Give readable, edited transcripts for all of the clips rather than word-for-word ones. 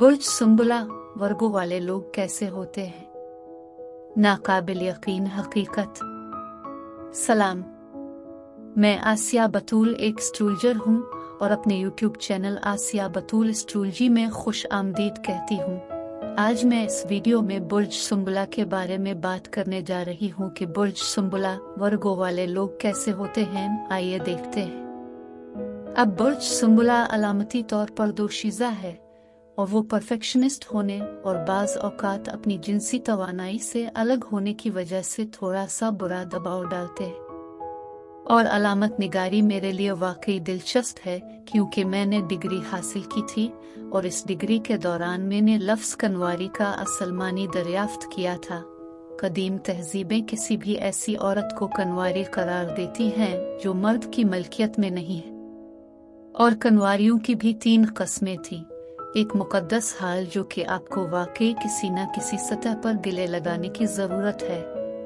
बुर्ज सुंबला वर्गो वाले लोग कैसे होते हैं? नाकाबिल यकीन हकीकत। सलाम, मैं आसिया बतूल एक एस्ट्रोलॉजर हूँ और अपने YouTube चैनल आसिया बतूल एस्ट्रोलॉजी में खुश आमदीद कहती हूँ। आज मैं इस वीडियो में बुर्ज सुंबला के बारे में बात करने जा रही हूँ कि बुर्ज सुंबला वर्गो वाले लोग कैसे होते हैं। आइए देखते हैं। अब बुर्ज सुंबला अलामती तौर पर दोशीज़ा है और वो परफेक्शनिस्ट होने और बाज़ औकात अपनी जिनसी तवानाई से अलग होने की वजह से थोड़ा सा बुरा दबाव डालते हैं। और अलामत निगारी मेरे लिए वाकई दिलचस्प है क्योंकि मैंने डिग्री हासिल की थी और इस डिग्री के दौरान मैंने लफ्ज़ कनवारी का असल मानी दरियाफ्त किया था। कदीम तहजीबें किसी भी ऐसी औरत को कनवारी करार देती हैं जो मर्द की मलकियत में नहीं है। और कनवारियों की भी 3 किस्में थी। एक मुकद्दस हाल जो कि आपको वाकई किसी न किसी सतह पर गिले लगाने की ज़रूरत है।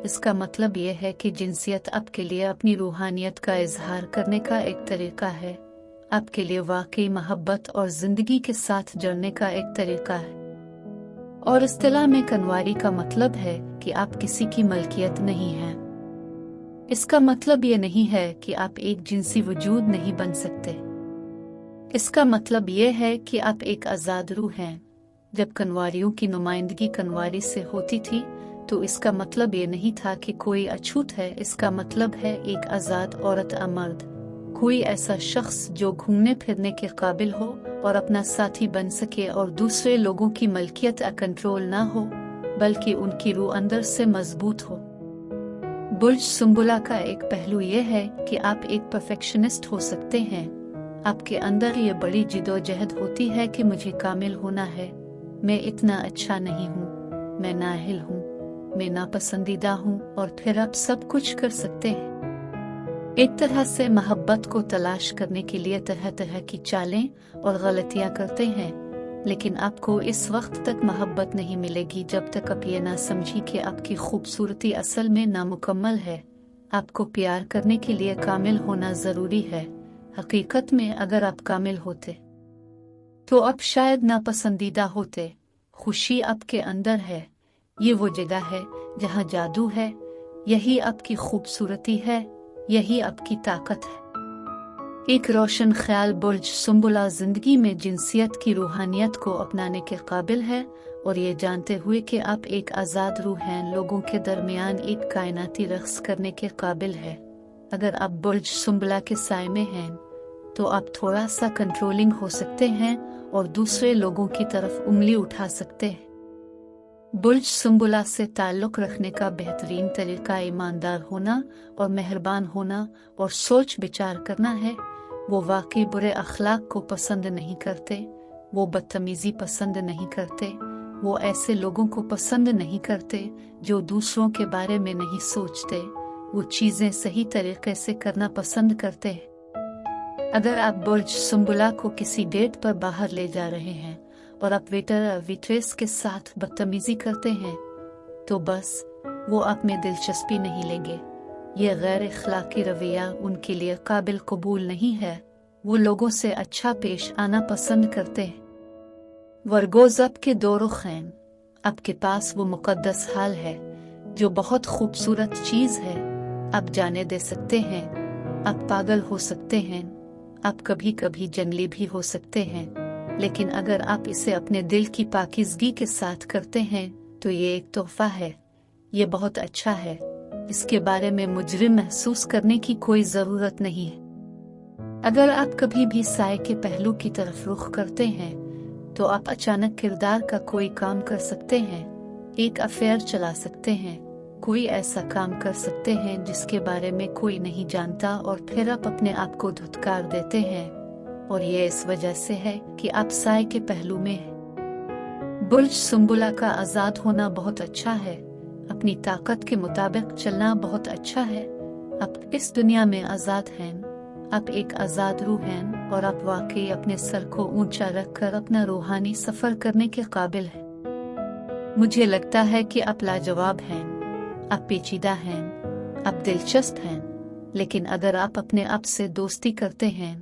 इसका मतलब यह है कि जिनसियत आपके लिए अपनी रूहानियत का इजहार करने का एक तरीका है, आपके लिए वाकई मोहब्बत और ज़िंदगी के साथ जुड़ने का एक तरीका है। और इस्तिलाह में कनवारी का मतलब है कि आप किसी की मलकियत नहीं हैं। इसका मतलब ये नहीं है कि आप एक जिनसी वजूद नहीं बन सकते। इसका मतलब ये है कि आप एक आज़ाद रूह हैं। जब कनवारियों की नुमाइंदगी कनवारी से होती थी तो इसका मतलब ये नहीं था कि कोई अछूत है। इसका मतलब है एक आज़ाद औरत मर्द, कोई ऐसा शख्स जो घूमने फिरने के काबिल हो और अपना साथी बन सके और दूसरे लोगों की मलकियत कंट्रोल ना हो बल्कि उनकी रूह अंदर से मजबूत हो। बुर्ज सुंबला का एक पहलू ये है कि आप एक परफेक्शनिस्ट हो सकते हैं। आपके अंदर ये बड़ी जिदोजहद होती है कि मुझे कामिल होना है, मैं इतना अच्छा नहीं हूँ, मैं नाहिल हूँ, मैं नापसंदीदा हूँ, और फिर आप सब कुछ कर सकते हैं। एक तरह से मोहब्बत को तलाश करने के लिए तरह तरह की चालें और गलतियाँ करते हैं, लेकिन आपको इस वक्त तक मोहब्बत नहीं मिलेगी जब तक आप ये ना समझी कि आपकी खूबसूरती असल में नामुकम्मल है। आपको प्यार करने के लिए कामिल होना ज़रूरी है। हकीकत में अगर आप कामिल होते तो आप शायद नापसंदीदा होते। खुशी आपके अंदर है। ये वो जगह है जहाँ जादू है। यही आपकी खूबसूरती है, यही आपकी ताकत है। एक रोशन ख्याल बुर्ज सुंबला जिंदगी में जिनसियत की रूहानियत को अपनाने के काबिल है और ये जानते हुए कि आप एक आज़ाद रूह हैं, लोगों के दरमियान एक कायनाती रक्स करने के काबिल है। अगर आप बुर्ज सुंबला के साए में हैं तो आप थोड़ा सा कंट्रोलिंग हो सकते हैं और दूसरे लोगों की तरफ उंगली उठा सकते हैं। बुर्ज सुंबला से ताल्लुक़ रखने का बेहतरीन तरीका ईमानदार होना और मेहरबान होना और सोच विचार करना है। वो वाकई बुरे अखलाक को पसंद नहीं करते, वो बदतमीज़ी पसंद नहीं करते, वो ऐसे लोगों को पसंद नहीं करते जो दूसरों के बारे में नहीं सोचते। वो चीज़ें सही तरीके से करना पसंद करते हैं। अगर आप बुर्ज सुंबला को किसी डेट पर बाहर ले जा रहे हैं और आप वेटर या वेट्रेस के साथ बदतमीजी करते हैं तो बस वो आप में दिलचस्पी नहीं लेंगे। ये गैर इखलाकी रवैया उनके लिए काबिल कबूल नहीं है। वो लोगों से अच्छा पेश आना पसंद करते हैं। वर्गोज़ आपके 2 रुख हैं। आपके पास वो मुकद्दस हाल है जो बहुत खूबसूरत चीज़ है। आप जाने दे सकते हैं, आप पागल हो सकते हैं, आप कभी कभी जंगली भी हो सकते हैं, लेकिन अगर आप इसे अपने दिल की पाकीज़गी के साथ करते हैं तो ये एक तोहफा है। ये बहुत अच्छा है। इसके बारे में मुजरिम महसूस करने की कोई ज़रूरत नहीं है। अगर आप कभी भी साए के पहलू की तरफ रुख करते हैं तो आप अचानक किरदार का कोई काम कर सकते हैं, एक अफेयर चला सकते हैं, कोई ऐसा काम कर सकते हैं जिसके बारे में कोई नहीं जानता और फिर आप अपने आप को धुतकार देते हैं। और ये इस वजह से है कि आप साए के पहलू में हैं। बुर्ज सुंबला का आज़ाद होना बहुत अच्छा है। अपनी ताकत के मुताबिक चलना बहुत अच्छा है। आप इस दुनिया में आज़ाद हैं। आप एक आज़ाद रूह हैं और आप वाकई अपने सर को ऊंचा रखकर अपना रूहानी सफ़र करने के काबिल हैं। मुझे लगता है कि आप लाजवाब हैं, आप पेचीदा हैं, आप दिलचस्प हैं, लेकिन अगर आप अपने आप से दोस्ती करते हैं,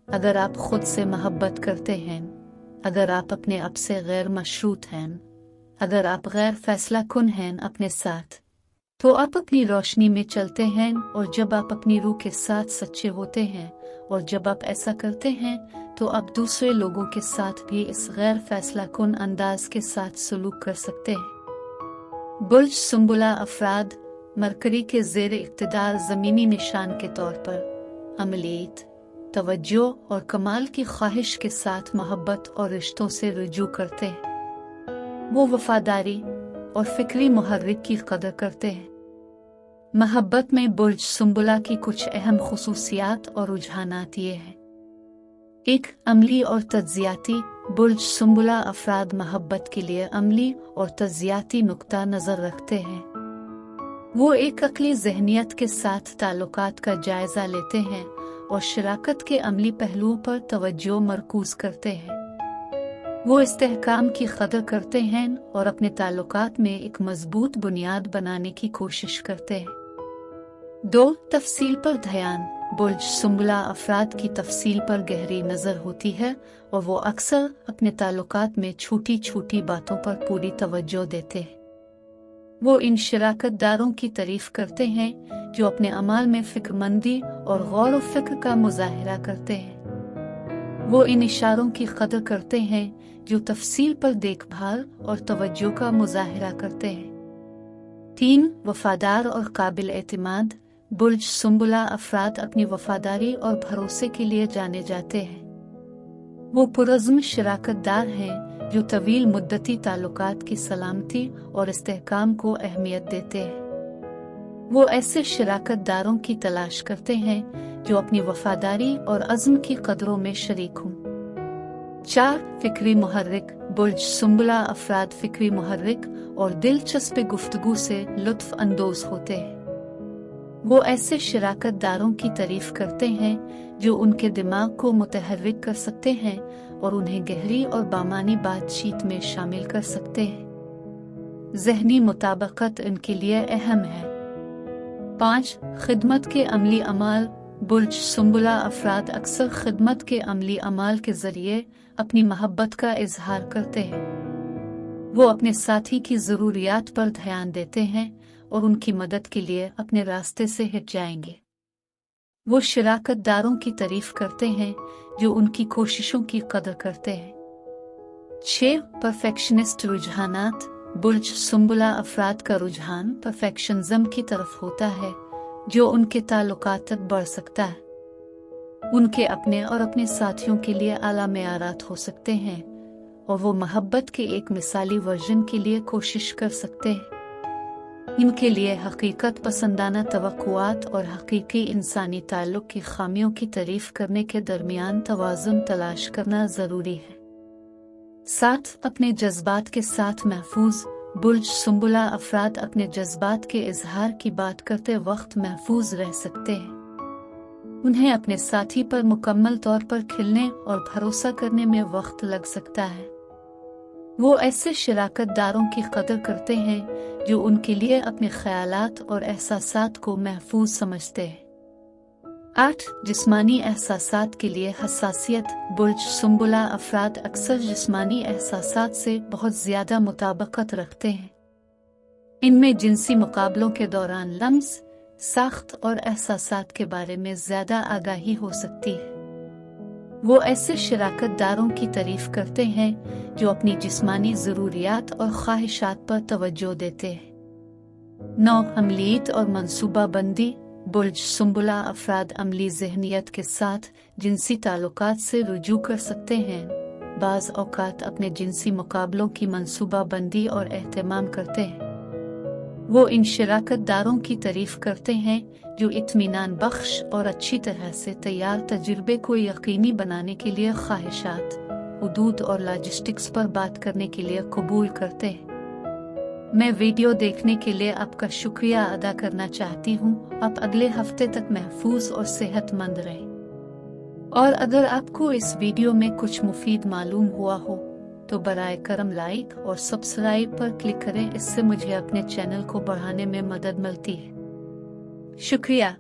अगर आप खुद से मोहब्बत करते हैं, अगर आप अपने आप से गैर मशरूत हैं, अगर आप गैर फैसला कुन हैं अपने साथ, तो आप अपनी रोशनी में चलते हैं, और जब आप अपनी रूह के साथ सच्चे होते हैं और जब आप ऐसा करते हैं तो आप दूसरे लोगों के साथ भी इस गैर फैसला कुन अंदाज के साथ सलूक कर सकते हैं। बुर्ज सुंबुला अफराद मरकरी के ज़ेर इक़्तिदार ज़मीनी निशान के तौर पर अमलीत, तवज्जो और कमाल की ख्वाहिश के साथ मोहब्बत और रिश्तों से रुजू करते हैं। वो वफादारी और फिक्री मुहर्रिक की कदर करते हैं। मोहब्बत में बुर्ज सुंबुला की कुछ अहम खुसूसियात और रुझानात ये हैं। 1. अमली और तज्जियाती। बुर्ज सुंबुला अफराद मोहब्बत के लिए अमली और तज्जियाती नुक्ता नज़र रखते हैं। वो एक अक्ली ज़हनियत के साथ ताल्लुकात का जायज़ा लेते हैं और शराकत के अमली पहलुओं पर तवज्जो मरकूज़ करते हैं। वो इस्तेहकाम की कदर करते हैं और अपने ताल्लुकात में एक मजबूत बुनियाद बनाने की कोशिश करते हैं। 2. तफसील पर ध्यान। बुर्ज सुंबुला अफराद की तफसील पर गहरी नज़र होती है और वो अक्सर अपने ताल्लुकात में छोटी छोटी बातों पर पूरी तवज्जो देते हैं। वो इन शराकत दारों की तारीफ करते हैं जो अपने अमाल में फिक्रमंदी और गौर व फिक्र का मुजाहिरा करते हैं। वो इन इशारों की कदर करते हैं जो तफसील पर देखभाल और तवज्जो का मुजाहिरा करते हैं। 3. वफादार और काबिल एतमाद। बुर्ज सुंबुला अफराद अपनी वफादारी और भरोसे के लिए जाने जाते हैं। वो पुरज़्म शराकतदार हैं जो तवील मुद्दती ताल्लुकात की सलामती और इस्तेहकाम को अहमियत देते हैं। वो ऐसे शराकतदारों की तलाश करते हैं जो अपनी वफादारी और अज़्म की कदरों में शरीक हों। 4. फिक्री मुहर्रिक। बुर्ज सुंबुला अफराद फिक्री मुहर्रिक और दिलचस्प गुफ्तगू से लुत्फ अंदोज होते हैं। वो ऐसे शराकतदारों की तारीफ करते हैं जो उनके दिमाग को मुतहर्रिक कर सकते हैं और उन्हें गहरी और बामानी बातचीत में शामिल कर सकते हैं। ज़हनी मुताबकत इनके लिए अहम है। 5. खिदमत के अमली अमाल। बुर्ज सुंबुला अफराद अक्सर खिदमत के अमली अमाल के ज़रिए अपनी मोहब्बत का इजहार करते हैं। वो अपने साथी की ज़रूरियात पर ध्यान देते हैं और उनकी मदद के लिए अपने रास्ते से हट जाएंगे। वो शराकतदारों की तारीफ करते हैं जो उनकी कोशिशों की कदर करते हैं। 6. परफेक्शनिस्ट रुझानात। बुर्ज सुंबुला अफराद का रुझान परफेक्शनिज्म की तरफ होता है जो उनके ताल्लुकात तक बढ़ सकता है। उनके अपने और अपने साथियों के लिए आला मेयारात हो सकते हैं और वो मोहब्बत के एक मिसाली वर्जन के लिए कोशिश कर सकते हैं। इनके लिए हकीकत पसंदाना तवक्कुआत और हकीकी इंसानी ताल्लुक की खामियों की तारीफ करने के दरमियान तवाज़ुन तलाश करना ज़रूरी है। 7. अपने जज्बात के साथ महफूज। बुर्ज सुंबुला अफराद अपने जज्बात के इजहार की बात करते वक्त महफूज रह सकते हैं। उन्हें अपने साथी पर मुकम्मल तौर पर खिलने और भरोसा करने में वक्त लग सकता है। वो ऐसे शराकतदारों की कदर करते हैं जो उनके लिए अपने ख्यालात और एहसासात को महफूज समझते हैं। 8. जिस्मानी एहसासात के लिए हसासियत। बुर्ज सुंबुला अफराद अक्सर जिस्मानी एहसासात से बहुत ज़्यादा मुताबकत रखते हैं। इनमें जिनसी मुकाबलों के दौरान लम्स, साख्त और एहसासात के बारे में ज़्यादा आगाही हो सकती है। वो ऐसे शराकतदारों की तारीफ करते हैं जो अपनी जिस्मानी ज़रूरियात और ख्वाहिशात पर तवज्जो देते हैं। 9. अमलीत और मंसूबा बंदी। बुर्ज सुंबुला अफराद अमली ज़हनियत के साथ जिनसी ताल्लुकात से रुजू कर सकते हैं। बाज़ औक़ात अपने जिनसी मुकाबलों की मंसूबा बंदी और एहतमाम करते हैं। वो इन शराकतदारों की तारीफ करते हैं जो इत्मीनान बख्श और अच्छी तरह से तैयार तजुर्बे को यकीनी बनाने के लिए ख्वाहिशात, हुदूद और लॉजिस्टिक्स पर बात करने के लिए कबूल करते हैं। मैं वीडियो देखने के लिए आपका शुक्रिया अदा करना चाहती हूँ। आप अगले हफ्ते तक महफूज और सेहतमंद रहें। और अगर आपको इस वीडियो में कुछ मुफीद मालूम हुआ हो तो बराए करम लाइक और सब्सक्राइब पर क्लिक करें। इससे मुझे अपने चैनल को बढ़ाने में मदद मिलती है। शुक्रिया।